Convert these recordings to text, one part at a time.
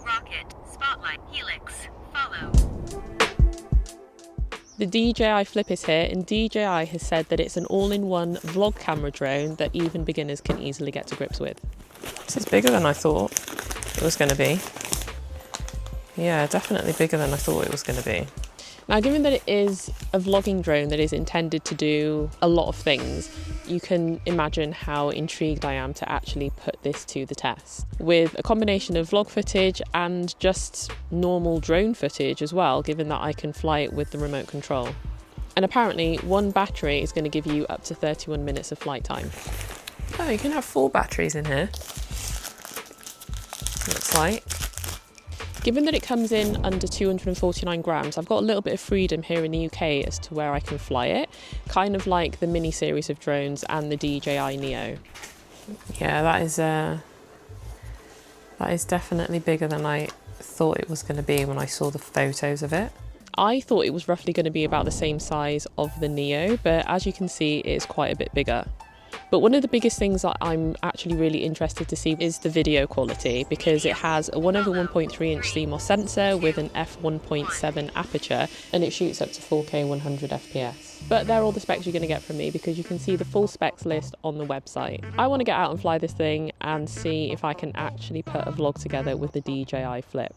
rocket, spotlight, helix, follow. The DJI Flip is here, and DJI has said that it's an all-in-one vlog camera drone that even beginners can easily get to grips with. This is bigger than I thought it was going to be. Yeah, definitely bigger than I thought it was going to be. Now, given that it is a vlogging drone that is intended to do a lot of things, you can imagine how intrigued I am to actually put this to the test. With a combination of vlog footage and just normal drone footage as well, given that I can fly it with the remote control. And apparently, one battery is going to give you up to 31 minutes of flight time. Oh, you can have 4 batteries in here. Looks like. Given that it comes in under 249 grams, I've got a little bit of freedom here in the UK as to where I can fly it, kind of like the mini series of drones and the DJI Neo. Yeah, that is definitely bigger than I thought it was going to be when I saw the photos of it. I thought it was roughly going to be about the same size of the Neo, but as you can see, it's quite a bit bigger. But one of the biggest things that I'm actually really interested to see is the video quality, because it has a 1/1.3 inch CMOS sensor with an f1.7 aperture, and it shoots up to 4K 100 FPS. But they're all the specs you're going to get from me, because you can see the full specs list on the website. I want to get out and fly this thing and see if I can actually put a vlog together with the DJI Flip.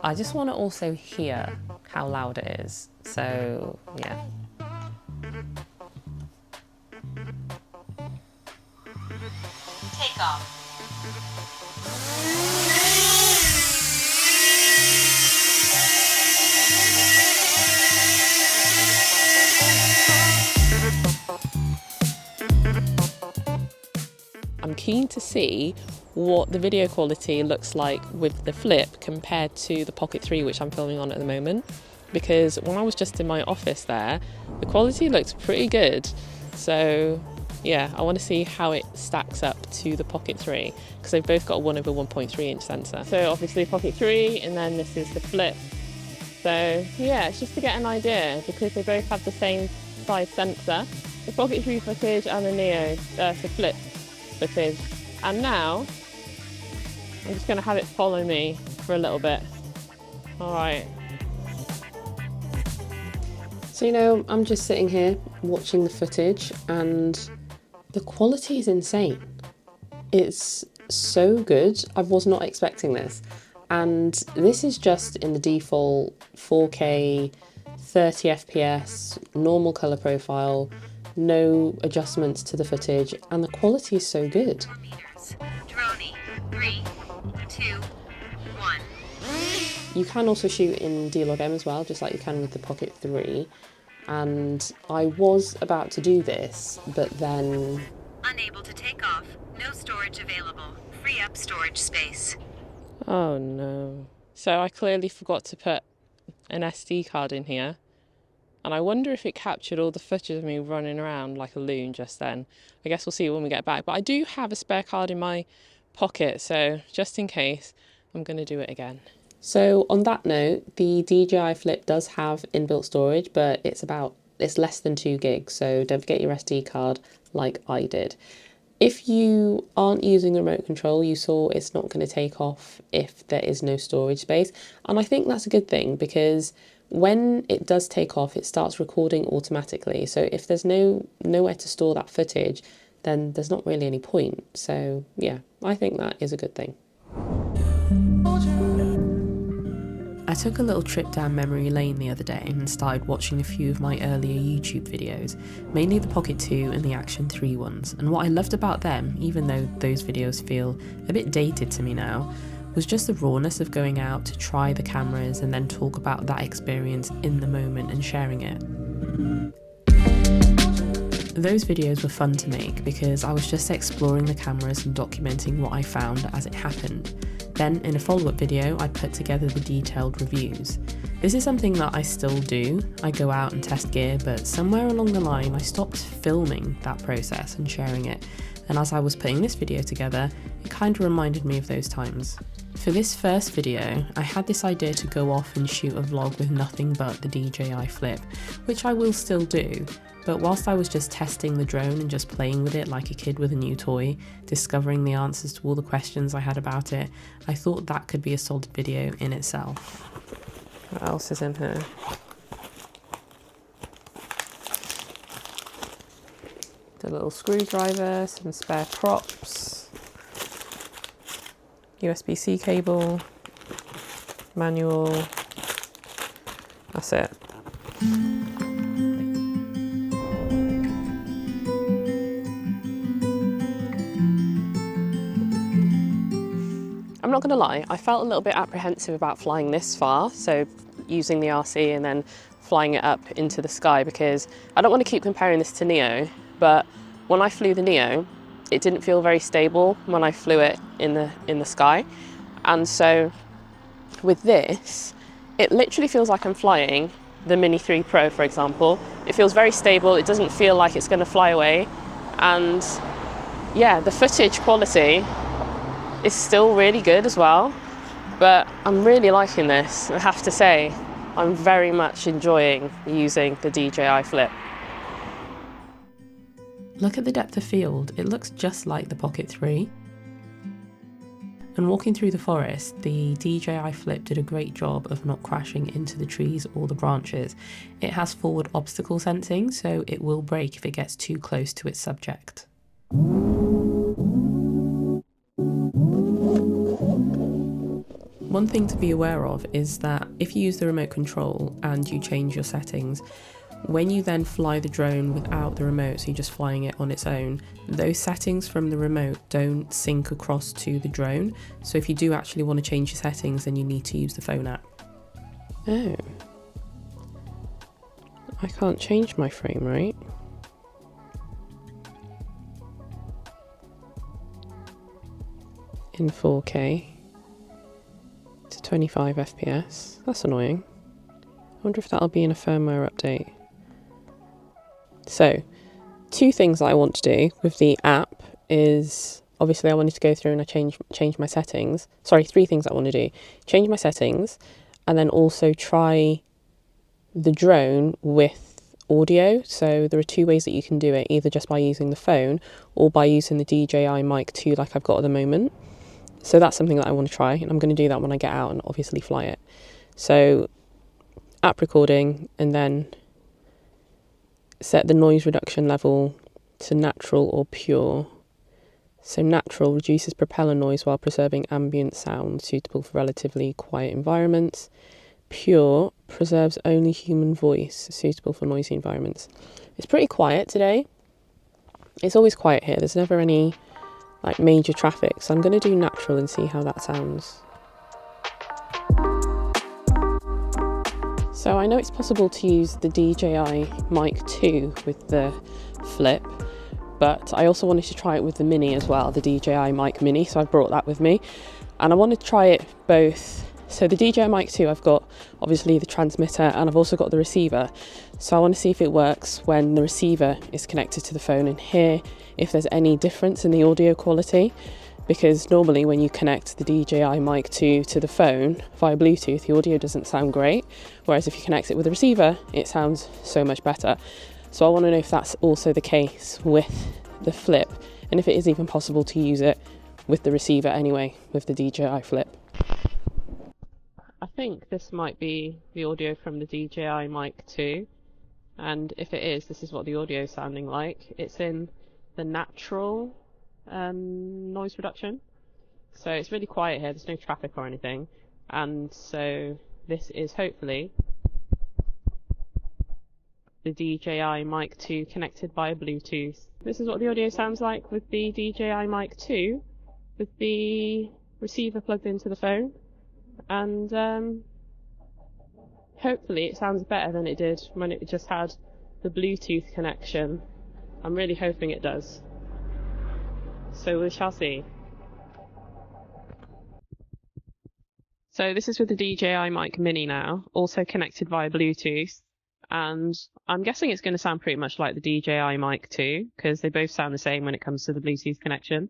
I just want to also hear how loud it is, so yeah. Take off. I'm keen to see what the video quality looks like with the Flip compared to the Pocket 3, which I'm filming on at the moment, because when I was just in my office there, the quality looked pretty good. So yeah, I want to see how it stacks up to the Pocket 3, because they've both got a 1/1.3 inch sensor. So obviously Pocket 3, and then this is the Flip. So yeah, it's just to get an idea, because they both have the same size sensor. The Pocket 3 footage and the Neo, the Flip footage. And now, I'm just going to have it follow me for a little bit. All right. So, you know, I'm just sitting here watching the footage, and the quality is insane. It's so good. I was not expecting this. And this is just in the default 4K, 30 FPS, normal colour profile, no adjustments to the footage, and the quality is so good. Droney, 3, 2, 1. You can also shoot in D-Log-M as well, just like you can with the Pocket 3. And I was about to do this, but then... Unable to take off. No storage available. Free up storage space. Oh no. So I clearly forgot to put an SD card in here. And I wonder if it captured all the footage of me running around like a loon just then. I guess we'll see when we get back. But I do have a spare card in my pocket, so just in case, I'm going to do it again. So on that note, the DJI Flip does have inbuilt storage, but it's less than 2 gigs, so don't forget your SD card like I did. If you aren't using the remote control, you saw it's not going to take off if there is no storage space. And I think that's a good thing, because when it does take off, it starts recording automatically. So if there's nowhere to store that footage, then there's not really any point. So yeah, I think that is a good thing. I took a little trip down memory lane the other day and started watching a few of my earlier YouTube videos, mainly the Pocket 2 and the Action 3 ones, and what I loved about them, even though those videos feel a bit dated to me now, was just the rawness of going out to try the cameras and then talk about that experience in the moment and sharing it. Those videos were fun to make because I was just exploring the cameras and documenting what I found as it happened. Then in a follow-up video, I put together the detailed reviews. This is something that I still do. I go out and test gear, but somewhere along the line I stopped filming that process and sharing it. and as I was putting this video together, it kind of reminded me of those times. For this first video, I had this idea to go off and shoot a vlog with nothing but the DJI Flip, which I will still do, but whilst I was just testing the drone and just playing with it like a kid with a new toy, discovering the answers to all the questions I had about it, I thought that could be a solid video in itself. What else is in here? The little screwdriver, some spare props, USB-C cable, manual, that's it. I'm not going to lie, I felt a little bit apprehensive about flying this far, so using the RC and then flying it up into the sky, because I don't want to keep comparing this to Neo, but when I flew the Neo, it didn't feel very stable when I flew it in the sky. And so with this, it literally feels like I'm flying the Mini 3 Pro, for example. It feels very stable, it doesn't feel like it's going to fly away. And yeah, the footage quality is still really good as well, but I'm really liking this. I have to say, I'm very much enjoying using the DJI Flip. Look at the depth of field, it looks just like the Pocket 3. And walking through the forest, the DJI Flip did a great job of not crashing into the trees or the branches. It has forward obstacle sensing, so it will brake if it gets too close to its subject. One thing to be aware of is that if you use the remote control and you change your settings, when you then fly the drone without the remote, so you're just flying it on its own, those settings from the remote don't sync across to the drone. So if you do actually want to change your settings, then you need to use the phone app. Oh. I can't change my frame rate. In 4K to 25 FPS. That's annoying. I wonder if that'll be in a firmware update. So, two things that I want to do with the app is, obviously I wanted to go through and I change my settings. Sorry, three things I want to do. Change my settings, and then also try the drone with audio. So there are two ways that you can do it, either just by using the phone or by using the DJI Mic 2 like I've got at the moment. So that's something that I want to try, and I'm going to do that when I get out and obviously fly it. So app recording, and then set the noise reduction level to natural or pure. So natural reduces propeller noise while preserving ambient sound suitable for relatively quiet environments. Pure preserves only human voice suitable for noisy environments. It's pretty quiet today. It's always quiet here. There's never any like major traffic. So I'm going to do natural and see how that sounds. So I know it's possible to use the DJI Mic 2 with the Flip, but I also wanted to try it with the Mini as well, the DJI Mic Mini, so I brought that with me. And I wanted to try it both. So the DJI Mic 2, I've got obviously the transmitter and I've also got the receiver. So I want to see if it works when the receiver is connected to the phone and hear if there's any difference in the audio quality. Because normally when you connect the DJI Mic 2 to the phone via Bluetooth, the audio doesn't sound great. Whereas if you connect it with a receiver, it sounds so much better. So I want to know if that's also the case with the Flip, and if it is even possible to use it with the receiver anyway, with the DJI Flip. I think this might be the audio from the DJI Mic 2. And if it is, this is what the audio is sounding like. It's in the natural noise reduction, so it's really quiet here, there's no traffic or anything, and so this is hopefully the DJI Mic 2 connected via Bluetooth. This is what the audio sounds like with the DJI Mic 2 with the receiver plugged into the phone, and hopefully it sounds better than it did when it just had the Bluetooth connection. I'm really hoping it does. So we shall see. So this is with the DJI Mic Mini now, also connected via Bluetooth, and I'm guessing it's going to sound pretty much like the DJI Mic 2 because they both sound the same when it comes to the Bluetooth connection.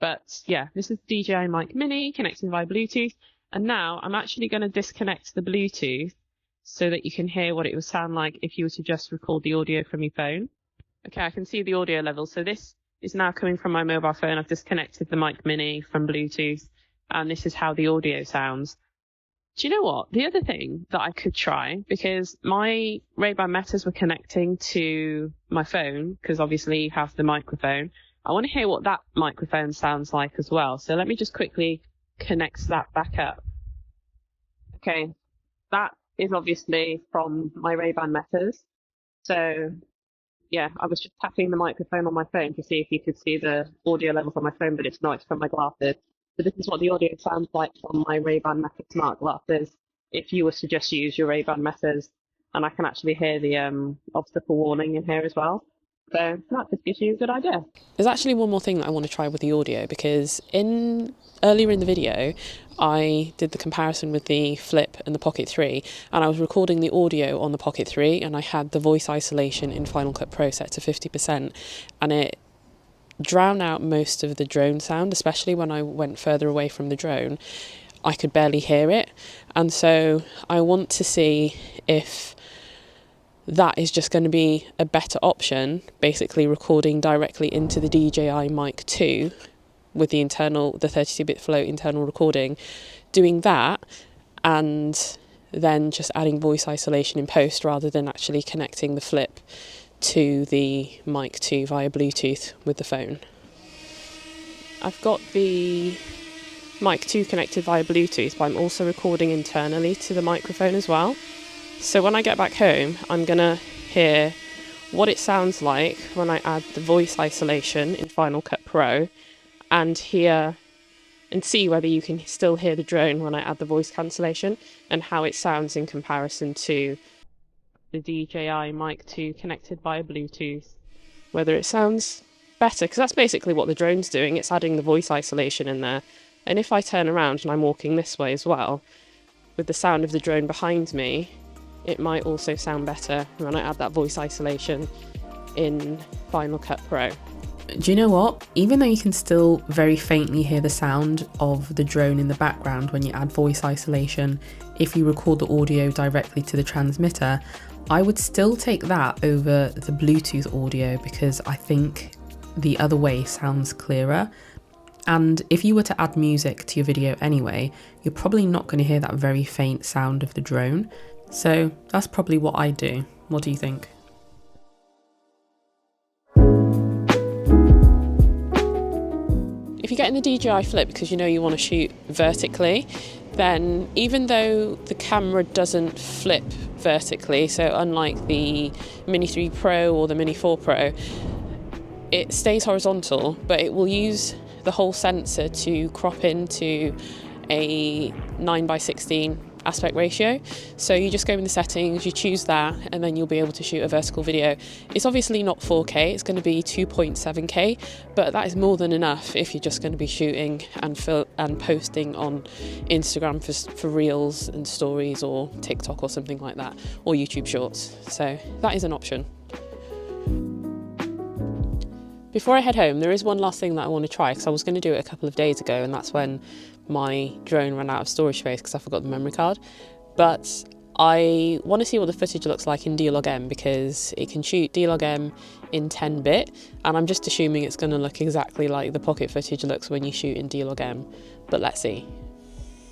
But yeah, this is the DJI Mic Mini connected via Bluetooth, and now I'm actually going to disconnect the Bluetooth so that you can hear what it would sound like if you were to just record the audio from your phone. Okay, I can see the audio level. So this is now coming from my mobile phone. I've disconnected the Mic Mini from Bluetooth, and this is how the audio sounds. Do you know what? The other thing that I could try, because my Ray-Ban Metas were connecting to my phone, because obviously you have the microphone. I want to hear what that microphone sounds like as well. So let me just quickly connect that back up. Okay, that is obviously from my Ray-Ban Metas. So yeah, I was just tapping the microphone on my phone to see if you could see the audio level from my phone, but it's not, it's from my glasses. So this is what the audio sounds like from my Ray-Ban Meta smart glasses if you were to just use your Ray-Ban Metas. And I can actually hear the obstacle warning in here as well. So that just gives you a good idea. There's actually one more thing that I want to try with the audio, because earlier in the video I did the comparison with the Flip and the Pocket 3, and I was recording the audio on the Pocket 3 and I had the voice isolation in Final Cut Pro set to 50%, and it drowned out most of the drone sound, especially when I went further away from the drone. I could barely hear it, and so I want to see if that is just going to be a better option, basically recording directly into the DJI Mic 2 with the 32-bit float internal recording, doing that and then just adding voice isolation in post rather than actually connecting the Flip to the Mic 2 via Bluetooth with the phone. I've got the Mic 2 connected via Bluetooth, but I'm also recording internally to the microphone as well. So when I get back home, I'm going to hear what it sounds like when I add the voice isolation in Final Cut Pro, and hear and see whether you can still hear the drone when I add the voice cancellation, and how it sounds in comparison to the DJI Mic 2 connected via Bluetooth. Whether it sounds better, because that's basically what the drone's doing, it's adding the voice isolation in there. And if I turn around and I'm walking this way as well, with the sound of the drone behind me, it might also sound better when I add that voice isolation in Final Cut Pro. Do you know what? Even though you can still very faintly hear the sound of the drone in the background when you add voice isolation, if you record the audio directly to the transmitter, I would still take that over the Bluetooth audio, because I think the other way sounds clearer. And if you were to add music to your video anyway, you're probably not going to hear that very faint sound of the drone. So that's probably what I do. What do you think? If you get in the DJI Flip because you know you want to shoot vertically, then even though the camera doesn't flip vertically, so unlike the Mini 3 Pro or the Mini 4 Pro, it stays horizontal, but it will use the whole sensor to crop into a 9:16 aspect ratio. So you just go in the settings, you choose that, and then you'll be able to shoot a vertical video. It's obviously not 4K, it's going to be 2.7K, but that is more than enough if you're just going to be shooting and posting on Instagram for reels and stories, or TikTok or something like that, or YouTube Shorts. So that is an option. Before I head home, there is one last thing that I want to try, because I was going to do it a couple of days ago, and that's when my drone ran out of storage space because I forgot the memory card. But I want to see what the footage looks like in D-Log-M, because it can shoot D-Log-M in 10-bit, and I'm just assuming it's going to look exactly like the Pocket footage looks when you shoot in D-Log-M. But let's see.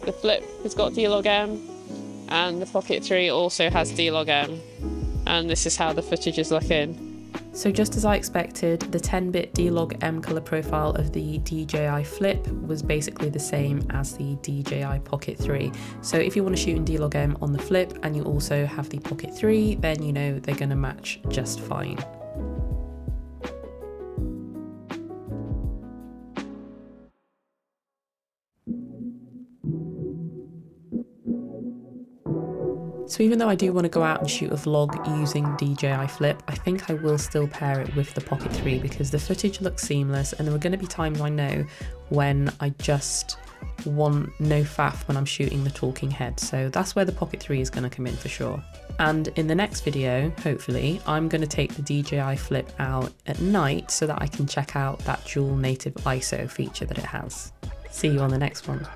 The Flip has got D-Log-M, and the Pocket 3 also has D-Log-M, and this is how the footage is looking. So just as I expected, the 10-bit D-Log-M colour profile of the DJI Flip was basically the same as the DJI Pocket 3. So if you want to shoot in D-Log-M on the Flip and you also have the Pocket 3, then you know they're going to match just fine. So even though I do want to go out and shoot a vlog using DJI Flip, I think I will still pair it with the Pocket 3 because the footage looks seamless, and there are going to be times I know when I just want no faff when I'm shooting the talking head, so that's where the Pocket 3 is going to come in for sure. And in the next video, hopefully, I'm going to take the DJI Flip out at night so that I can check out that dual native ISO feature that it has. See you on the next one.